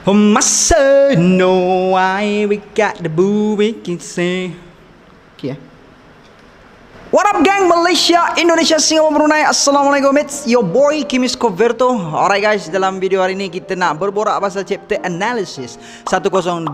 Must know why we got the boo we can say. Okay. What up gang, Malaysia, Indonesia, Singapura, Brunei. Assalamualaikum, it's your boy Kimis Coverto. Alright guys, dalam video hari ini kita nak berborak pasal chapter analysis 1029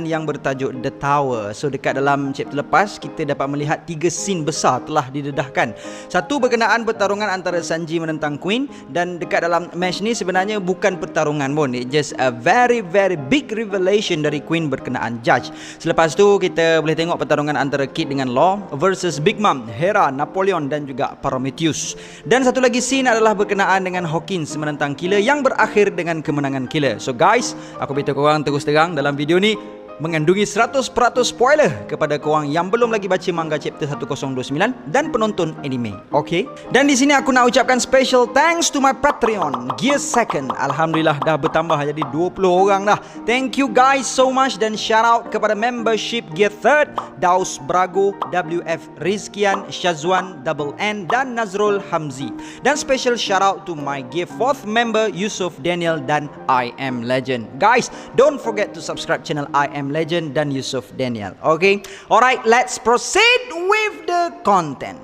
yang bertajuk The Tower. So dekat dalam chapter lepas kita dapat melihat 3 scene besar telah didedahkan. Satu berkenaan pertarungan antara Sanji menentang Queen, dan dekat dalam match ni sebenarnya bukan pertarungan pun, it just a very big revelation dari Queen berkenaan judge. Selepas tu kita boleh tengok pertarungan antara Kid dengan Law versus Big Mom, Hera, Napoleon dan juga Prometheus. Dan satu lagi scene adalah berkenaan dengan Hawkins menentang Killer yang berakhir dengan kemenangan Killer. So guys, aku beritahu korang terus terang, dalam video ni mengandungi 100% spoiler kepada korang yang belum lagi baca manga chapter 1029 dan penonton anime. Okay? Dan di sini aku nak ucapkan special thanks to my Patreon, Gear Second. Alhamdulillah dah bertambah jadi 20 orang dah. Thank you guys so much, dan shout out kepada membership Gear Third, Daus Brago, WF Rizkian, Shazwan, Double N dan Nazrul Hamzi. Dan special shout out to my Gear Fourth member Yusuf Daniel dan I Am Legend. Guys, don't forget to subscribe channel I Am Legend dan Yusuf Daniel. Okay, alright, let's proceed with the content.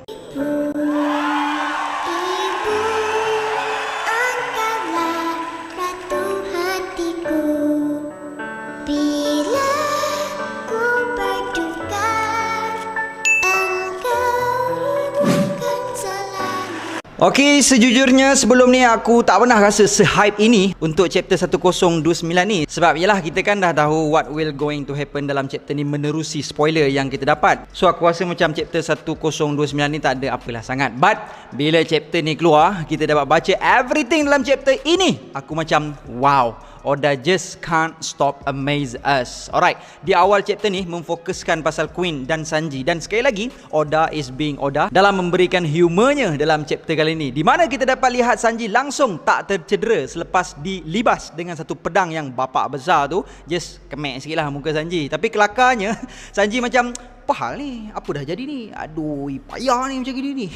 Okey, sejujurnya sebelum ni aku tak pernah rasa se-hype ini untuk chapter 1029 ni. Sebab yalah, kita kan dah tahu what will going to happen dalam chapter ni menerusi spoiler yang kita dapat. So aku rasa macam chapter 1029 ni tak ada apalah sangat. But bila chapter ni keluar, kita dapat baca everything dalam chapter ini, aku macam wow, Oda just can't stop amaze us. Alright, di awal chapter ni memfokuskan pasal Queen dan Sanji, dan sekali lagi Oda is being Oda dalam memberikan humornya dalam chapter kali ni, di mana kita dapat lihat Sanji langsung tak tercedera selepas dilibas dengan satu pedang yang bapak besar tu. Just kemek sikit lah muka Sanji, tapi kelakarnya Sanji macam apa hal ni? Apa dah jadi ni? Aduh, payah ni macam gini ni.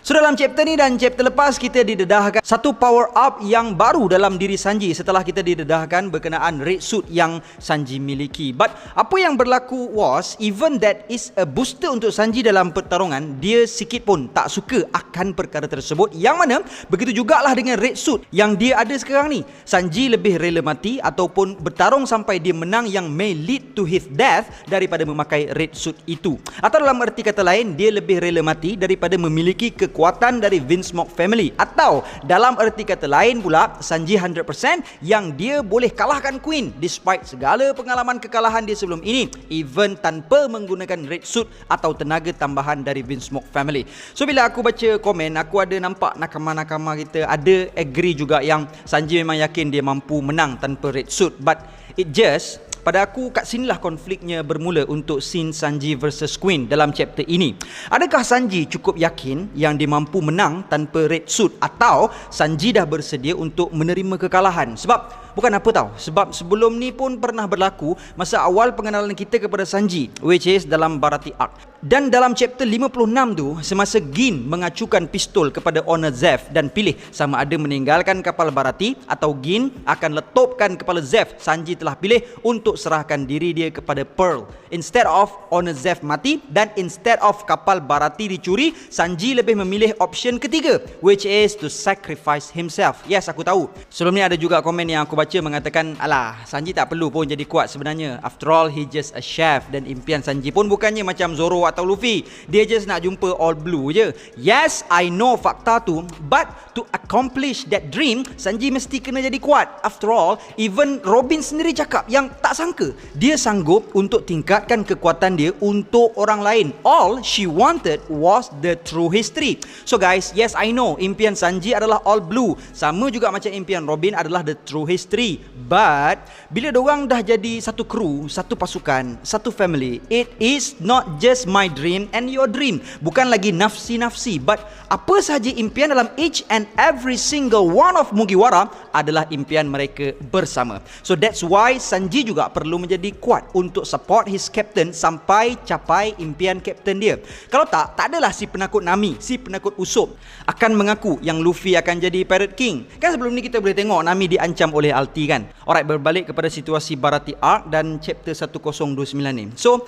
So dalam chapter ni dan chapter lepas kita didedahkan satu power up yang baru dalam diri Sanji setelah kita didedahkan berkenaan red suit yang Sanji miliki. But apa yang berlaku was, even that is a booster untuk Sanji dalam pertarungan, dia sikit pun tak suka akan perkara tersebut, yang mana begitu jugalah dengan red suit yang dia ada sekarang ni. Sanji lebih rela mati ataupun bertarung sampai dia menang yang may lead to his death daripada memakai red suit itu. Atau dalam erti kata lain, dia lebih rela mati daripada memiliki kekuatan dari Vinsmoke family. Atau dalam erti kata lain pula, Sanji 100% yang dia boleh kalahkan Queen despite segala pengalaman kekalahan dia sebelum ini, even tanpa menggunakan red suit atau tenaga tambahan dari Vinsmoke family. So bila aku baca komen, aku ada nampak nakama-nakama kita ada agree juga yang Sanji memang yakin dia mampu menang tanpa red suit. But it just, pada aku kat sinilah konfliknya bermula untuk scene Sanji versus Queen dalam chapter ini. Adakah Sanji cukup yakin yang dia mampu menang tanpa red suit, atau Sanji dah bersedia untuk menerima kekalahan? Sebab bukan apa tahu, sebab sebelum ni pun pernah berlaku masa awal pengenalan kita kepada Sanji, which is dalam Bharati Arc. Dan dalam chapter 56 tu, semasa Gin mengacukan pistol kepada Owner Zeff dan pilih sama ada meninggalkan kapal Bharati atau Gin akan letupkan kepala Zeff, Sanji telah pilih untuk serahkan diri dia kepada Pearl. Instead of Owner Zeff mati dan instead of kapal Bharati dicuri, Sanji lebih memilih option ketiga, which is to sacrifice himself. Yes, aku tahu. Sebelum ni ada juga komen yang aku baca mengatakan, alah, Sanji tak perlu pun jadi kuat sebenarnya. After all, he just a chef, dan impian Sanji pun bukannya macam Zoro atau Luffy. Dia just nak jumpa All Blue je. Yes, I know fakta tu, but to accomplish that dream, Sanji mesti kena jadi kuat. After all, even Robin sendiri cakap yang tak sangka dia sanggup untuk tingkatkan kekuatan dia untuk orang lain. All she wanted was the true history. So guys, yes, I know impian Sanji adalah All Blue, sama juga macam impian Robin adalah the true history. But bila diorang dah jadi satu kru, satu pasukan, satu family, it is not just my dream and your dream. Bukan lagi nafsi-nafsi, but apa sahaja impian dalam each and every single one of Mugiwara adalah impian mereka bersama. So that's why Sanji juga perlu menjadi kuat untuk support his captain sampai capai impian captain dia. Kalau tak adalah si penakut Nami, si penakut Usopp akan mengaku yang Luffy akan jadi Pirate King. Kan sebelum ni kita boleh tengok Nami diancam oleh kan. Alright, berbalik kepada situasi Bharati Arc dan chapter 1029 ni. So,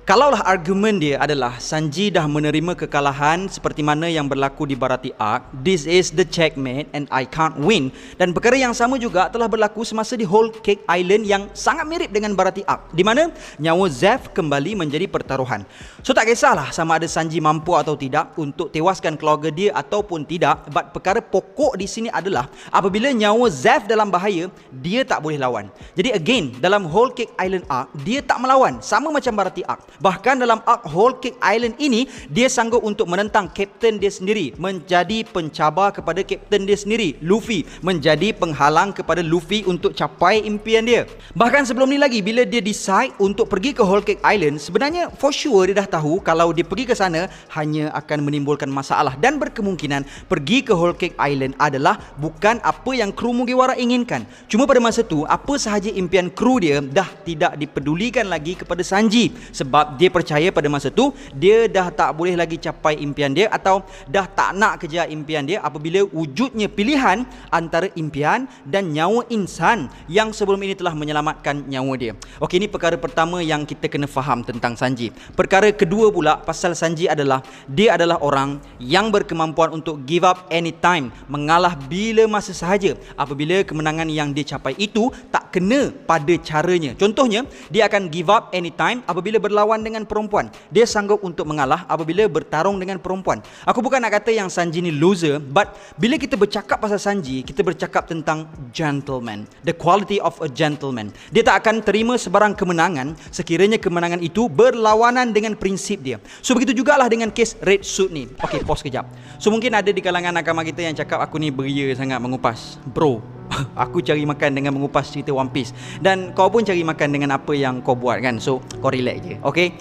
kalaulah argumen dia adalah Sanji dah menerima kekalahan seperti mana yang berlaku di Bharati Arc, this is the checkmate and I can't win. Dan perkara yang sama juga telah berlaku semasa di Whole Cake Island yang sangat mirip dengan Bharati Arc, di mana nyawa Zeff kembali menjadi pertaruhan. So tak kisahlah sama ada Sanji mampu atau tidak untuk tewaskan keluarga dia ataupun tidak, but perkara pokok di sini adalah apabila nyawa Zeff dalam bahaya, dia tak boleh lawan. Jadi again, dalam Whole Cake Island Arc, dia tak melawan, sama macam Bharati Arc. Bahkan dalam arc Whole Cake Island ini, dia sanggup untuk menentang kapten dia sendiri, menjadi pencabar kepada kapten dia sendiri, Luffy, menjadi penghalang kepada Luffy untuk capai impian dia. Bahkan sebelum ni lagi, bila dia decide untuk pergi ke Whole Cake Island, sebenarnya for sure dia dah tahu kalau dia pergi ke sana hanya akan menimbulkan masalah, dan berkemungkinan pergi ke Whole Cake Island adalah bukan apa yang kru Mugiwara inginkan. Cuma pada masa tu, apa sahaja impian kru dia dah tidak dipedulikan lagi kepada Sanji, sebab dia percaya pada masa tu dia dah tak boleh lagi capai impian dia, atau dah tak nak kejar impian dia apabila wujudnya pilihan antara impian dan nyawa insan yang sebelum ini telah menyelamatkan nyawa dia. Okey, ini perkara pertama yang kita kena faham tentang Sanji. Perkara kedua pula pasal Sanji adalah dia adalah orang yang berkemampuan untuk give up anytime, mengalah bila masa sahaja apabila kemenangan yang dia capai itu tak kena pada caranya. Contohnya, dia akan give up anytime apabila berlawan dengan perempuan. Dia sanggup untuk mengalah apabila bertarung dengan perempuan. Aku bukan nak kata yang Sanji ni loser, but bila kita bercakap pasal Sanji, kita bercakap tentang gentleman, the quality of a gentleman. Dia tak akan terima sebarang kemenangan sekiranya kemenangan itu berlawanan dengan prinsip dia. So begitu jugalah dengan kes Red Suit ni. Okay, pause kejap. So mungkin ada di kalangan nakama kita yang cakap aku ni beria sangat mengupas. Bro, aku cari makan dengan mengupas cerita One Piece, dan kau pun cari makan dengan apa yang kau buat kan. So kau relax je, okay?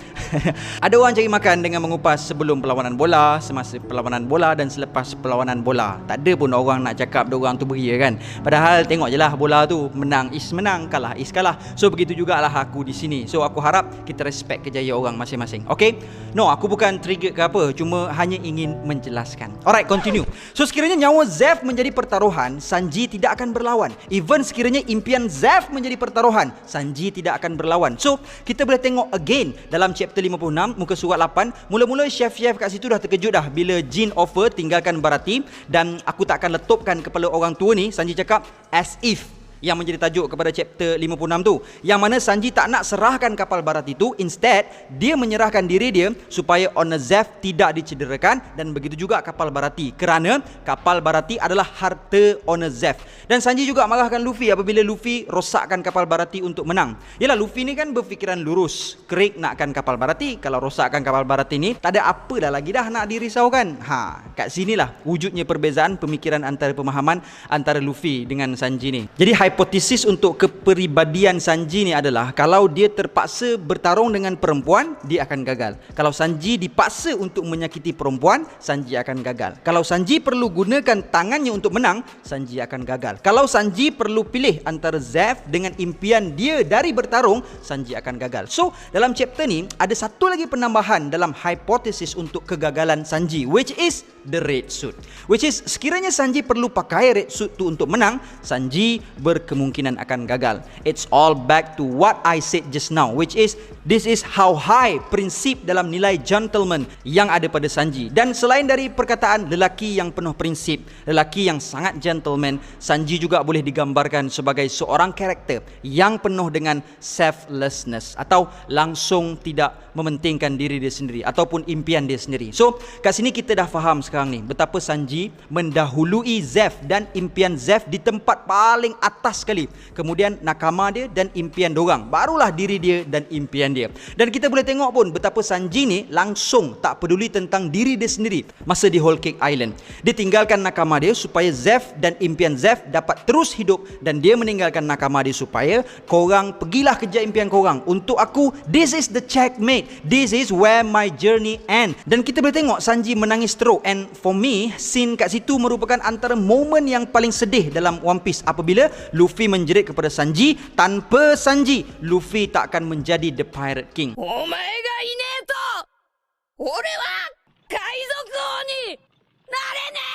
Ada orang cari makan dengan mengupas sebelum perlawanan bola, semasa perlawanan bola, dan selepas perlawanan bola. Tak ada pun orang nak cakap diorang tu beria kan. Padahal tengok je lah bola tu, menang is menang, kalah is kalah. So begitu jugalah aku di sini. So aku harap kita respect kejayaan orang masing-masing, okay? No, aku bukan trigger ke apa, cuma hanya ingin menjelaskan. Alright, continue. So sekiranya nyawa Zeff menjadi pertaruhan, Sanji tidak akan berlawan. Even sekiranya impian Zeff menjadi pertaruhan, Sanji tidak akan berlawan. So kita boleh tengok again dalam chapter 56 muka surat 8. Mula-mula chef-chef kat situ dah terkejut dah bila Jin offer tinggalkan Bharati, dan aku tak akan letupkan kepala orang tua ni. Sanji cakap as if, yang menjadi tajuk kepada chapter 56 tu, yang mana Sanji tak nak serahkan kapal Bharati tu. Instead, dia menyerahkan diri dia supaya Honor Zeff tidak dicederakan, dan begitu juga kapal Bharati, kerana kapal Bharati adalah harta Honor Zeff. Dan Sanji juga marahkan Luffy apabila Luffy rosakkan kapal Bharati untuk menang. Yalah, Luffy ni kan berfikiran lurus, Krieg nakkan kapal Bharati, kalau rosakkan kapal Bharati ni tak ada apa dah lagi dah nak dirisaukan. Kat sinilah wujudnya perbezaan pemikiran antara pemahaman antara Luffy dengan Sanji ni. Jadi hipotesis untuk kepribadian Sanji ni adalah kalau dia terpaksa bertarung dengan perempuan, dia akan gagal. Kalau Sanji dipaksa untuk menyakiti perempuan, Sanji akan gagal. Kalau Sanji perlu gunakan tangannya untuk menang, Sanji akan gagal. Kalau Sanji perlu pilih antara Zeff dengan impian dia dari bertarung, Sanji akan gagal. So dalam chapter ni ada satu lagi penambahan dalam hipotesis untuk kegagalan Sanji, which is the red suit. Which is sekiranya Sanji perlu pakai red suit tu untuk menang, Sanji berkemungkinan akan gagal. It's all back to what I said just now, which is this is how high prinsip dalam nilai gentleman yang ada pada Sanji. Dan selain dari perkataan lelaki yang penuh prinsip, lelaki yang sangat gentleman, Sanji juga boleh digambarkan sebagai seorang karakter yang penuh dengan selflessness, atau langsung tidak mementingkan diri dia sendiri ataupun impian dia sendiri. So kat sini kita dah faham sekarang ni betapa Sanji mendahului Zeff dan impian Zeff di tempat paling atas sekali. Kemudian nakama dia dan impian dorang, barulah diri dia dan impian dia. Dan kita boleh tengok pun betapa Sanji ni langsung tak peduli tentang diri dia sendiri masa di Whole Cake Island. Dia tinggalkan nakama dia supaya Zeff dan impian Zeff dapat terus hidup, dan dia meninggalkan nakama dia supaya korang pergilah kejar impian korang. Untuk aku, this is the checkmate. This is where my journey end. Dan kita boleh tengok Sanji menangis teruk, and for me, scene kat situ merupakan antara momen yang paling sedih dalam One Piece apabila Luffy menjerit kepada Sanji. Tanpa Sanji, Luffy tak akan menjadi the Pirate King. Omae ga inee to, ore wa kaizoku ni narene.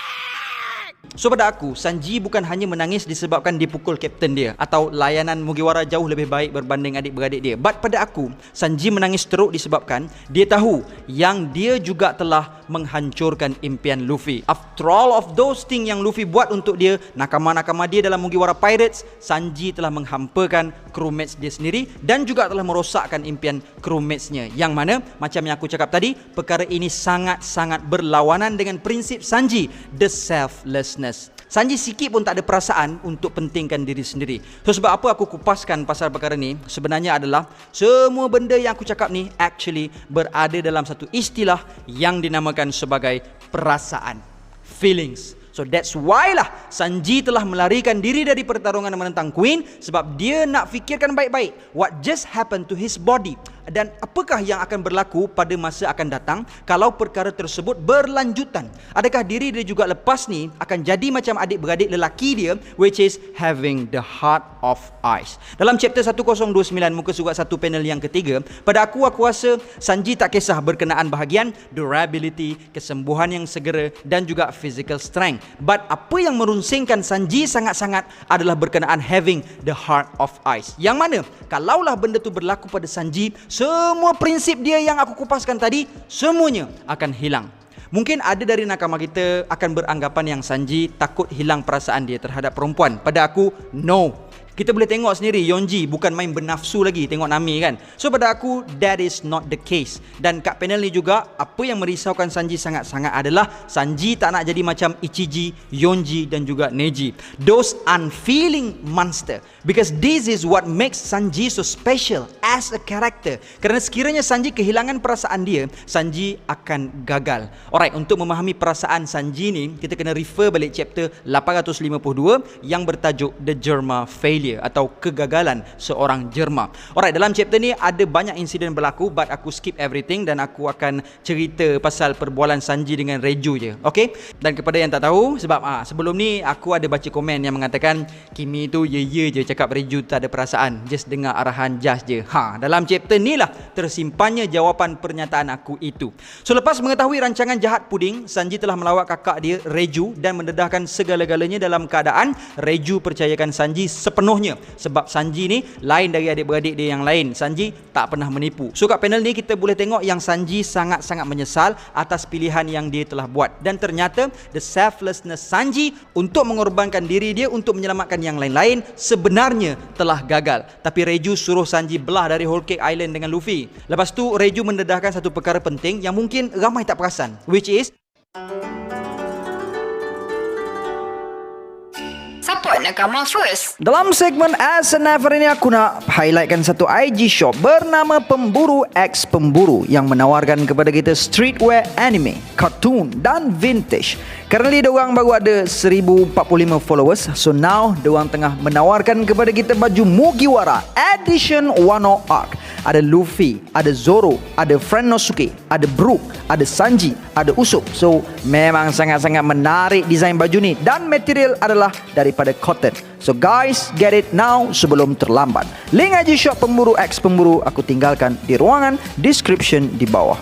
So pada aku, Sanji bukan hanya menangis disebabkan dipukul kapten dia atau layanan Mugiwara jauh lebih baik berbanding adik-beradik dia. But pada aku, Sanji menangis teruk disebabkan dia tahu yang dia juga telah menghancurkan impian Luffy. After all of those things yang Luffy buat untuk dia, nakama-nakama dia dalam Mugiwara Pirates, Sanji telah menghampakan crewmates dia sendiri dan juga telah merosakkan impian crewmates-nya. Yang mana, macam yang aku cakap tadi, perkara ini sangat-sangat berlawanan dengan prinsip Sanji, the selflessness. Sanji sikit pun tak ada perasaan untuk pentingkan diri sendiri. So sebab apa aku kupaskan pasal perkara ni, sebenarnya adalah semua benda yang aku cakap ni actually berada dalam satu istilah yang dinamakan sebagai perasaan, feelings. So that's why lah Sanji telah melarikan diri dari pertarungan menentang Queen, sebab dia nak fikirkan baik-baik what just happened to his body dan apakah yang akan berlaku pada masa akan datang kalau perkara tersebut berlanjutan. Adakah diri dia juga lepas ni akan jadi macam adik-beradik lelaki dia, which is having the heart of ice. Dalam chapter 1029 muka surat 1 panel yang ketiga, pada aku rasa Sanji tak kisah berkenaan bahagian durability, kesembuhan yang segera dan juga physical strength. But apa yang merunsingkan Sanji sangat-sangat adalah berkenaan having the heart of ice. Yang mana kalaulah benda tu berlaku pada Sanji, semua prinsip dia yang aku kupaskan tadi, semuanya akan hilang. Mungkin ada dari nakama kita akan beranggapan yang Sanji takut hilang perasaan dia terhadap perempuan. Pada aku, no. Kita boleh tengok sendiri Yonji bukan main bernafsu lagi tengok Nami kan. So pada aku, that is not the case. Dan kat panel ni juga, apa yang merisaukan Sanji sangat-sangat adalah Sanji tak nak jadi macam Ichiji, Yonji dan juga Neji, those unfeeling monster. Because this is what makes Sanji so special as a character. Kerana sekiranya Sanji kehilangan perasaan dia, Sanji akan gagal. Alright, untuk memahami perasaan Sanji ni, kita kena refer balik chapter 852 yang bertajuk The Germa Failure atau kegagalan seorang Germa. Alright, dalam chapter ni ada banyak insiden berlaku, but aku skip everything dan aku akan cerita pasal perbualan Sanji dengan Reju je. Okay? Dan kepada yang tak tahu, sebab sebelum ni aku ada baca komen yang mengatakan Kimi tu ye je cakap Reju tak ada perasaan, just dengar arahan Josh je. Dalam chapter ni lah tersimpannya jawapan pernyataan aku itu. So lepas mengetahui rancangan jahat puding, Sanji telah melawat kakak dia Reju dan mendedahkan segala-galanya dalam keadaan Reju percayakan Sanji sepenuhnya. Sebab Sanji ni lain dari adik-beradik dia yang lain. Sanji tak pernah menipu. So kat panel ni kita boleh tengok yang Sanji sangat-sangat menyesal atas pilihan yang dia telah buat. Dan ternyata the selflessness Sanji untuk mengorbankan diri dia untuk menyelamatkan yang lain-lain sebenarnya telah gagal. Tapi Reju suruh Sanji belah dari Whole Cake Island dengan Luffy. Lepas tu Reju mendedahkan satu perkara penting yang mungkin ramai tak perasan, which is support nakama first. dalam segmen As an Never ini aku nak highlightkan satu IG shop bernama Pemburu X Pemburu yang menawarkan kepada kita streetwear anime, cartoon dan vintage. Currently diorang baru ada 1045 followers. So now diorang tengah menawarkan kepada kita baju Mugiwara Edition Wano Arc. Ada Luffy, ada Zoro, ada Friend Nosuke, ada Brook, ada Sanji, ada Usopp. So memang sangat-sangat menarik desain baju ni dan material adalah daripada cotton. So guys, get it now sebelum terlambat. Link IG shop Pemburu X Pemburu aku tinggalkan di ruangan description di bawah.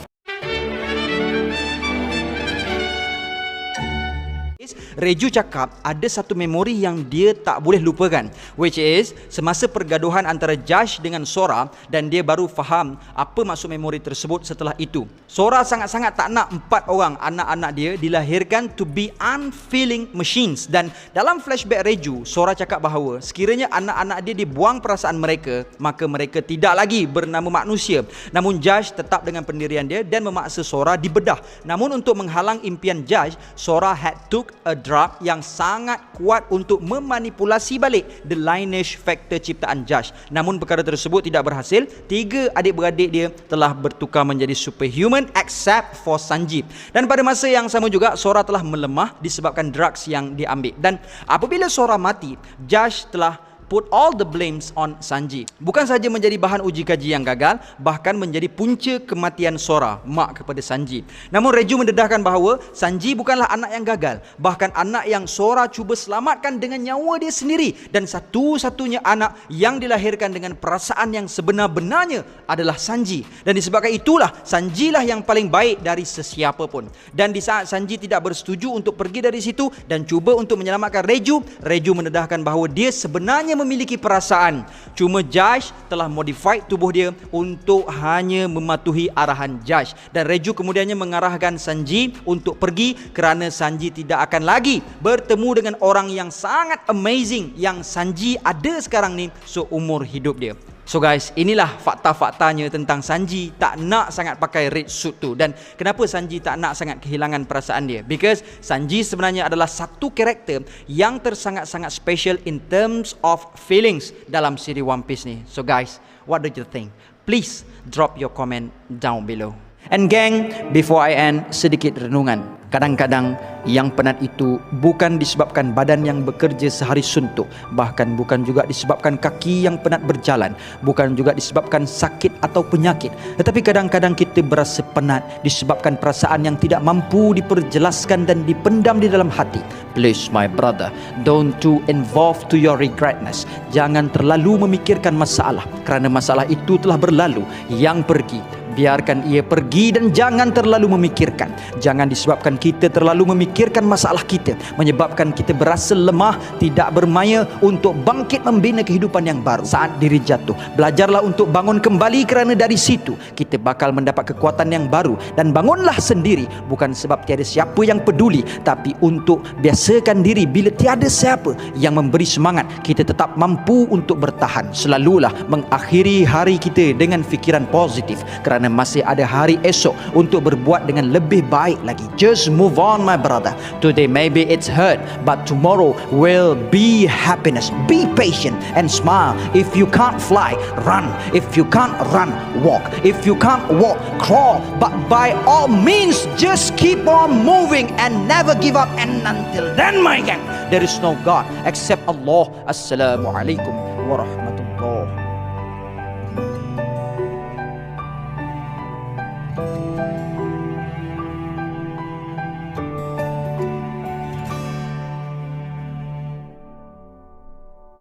Reju cakap ada satu memori yang dia tak boleh lupakan, which is semasa pergaduhan antara Josh dengan Sora, dan dia baru faham apa maksud memori tersebut setelah itu. Sora sangat-sangat tak nak 4 orang anak-anak dia dilahirkan to be unfeeling machines. Dan dalam flashback Reju, Sora cakap bahawa sekiranya anak-anak dia dibuang perasaan mereka, maka mereka tidak lagi bernama manusia. Namun Josh tetap dengan pendirian dia dan memaksa Sora dibedah. Namun untuk menghalang impian Josh, Sora had took a drug yang sangat kuat untuk memanipulasi balik the lineage factor ciptaan Josh. Namun perkara tersebut tidak berhasil. 3 adik-beradik dia telah bertukar menjadi superhuman except for Sanji. Dan pada masa yang sama juga Sora telah melemah disebabkan drugs yang diambil. Dan apabila Sora mati, Josh telah put all the blames on Sanji. Bukan saja menjadi bahan uji kaji yang gagal, bahkan menjadi punca kematian Sora, mak kepada Sanji. Namun Reju mendedahkan bahawa Sanji bukanlah anak yang gagal, bahkan anak yang Sora cuba selamatkan dengan nyawa dia sendiri, dan satu-satunya anak yang dilahirkan dengan perasaan yang sebenar-benarnya adalah Sanji. Dan disebabkan itulah Sanji lah yang paling baik dari sesiapa pun. Dan di saat Sanji tidak bersetuju untuk pergi dari situ dan cuba untuk menyelamatkan Reju, Reju mendedahkan bahawa dia sebenarnya memiliki perasaan. Cuma Judge telah modify tubuh dia untuk hanya mematuhi arahan Judge. Dan Reju kemudiannya mengarahkan Sanji untuk pergi kerana Sanji tidak akan lagi bertemu dengan orang yang sangat amazing yang Sanji ada sekarang ni seumur hidup dia. So guys, inilah fakta-faktanya tentang Sanji tak nak sangat pakai red suit tu. Dan kenapa Sanji tak nak sangat kehilangan perasaan dia? Because Sanji sebenarnya adalah satu karakter yang tersangat-sangat special in terms of feelings dalam siri One Piece ni. So guys, what do you think? Please drop your comment down below. And gang, before I end, sedikit renungan. Kadang-kadang yang penat itu bukan disebabkan badan yang bekerja sehari suntuk, bahkan bukan juga disebabkan kaki yang penat berjalan, bukan juga disebabkan sakit atau penyakit, tetapi kadang-kadang kita berasa penat disebabkan perasaan yang tidak mampu diperjelaskan dan dipendam di dalam hati. Please my brother, don't too involved to your regretness. Jangan terlalu memikirkan masalah, kerana masalah itu telah berlalu. Yang pergi, biarkan ia pergi dan jangan terlalu memikirkan. Jangan disebabkan kita terlalu memikirkan masalah kita, menyebabkan kita berasa lemah, tidak bermaya untuk bangkit membina kehidupan yang baru. Saat diri jatuh, belajarlah untuk bangun kembali, kerana dari situ kita bakal mendapat kekuatan yang baru. Dan bangunlah sendiri, bukan sebab tiada siapa yang peduli, tapi untuk biasakan diri bila tiada siapa yang memberi semangat, kita tetap mampu untuk bertahan. Selalulah mengakhiri hari kita dengan fikiran positif, kerana masih ada hari esok untuk berbuat dengan lebih baik lagi. Just move on my brother. Today maybe it's hurt, but tomorrow will be happiness. Be patient and smile. If you can't fly, run. If you can't run, walk. If you can't walk, crawl. But by all means, just keep on moving and never give up. And until then, my gang, there is no God except Allah. Assalamualaikum warahmatullahi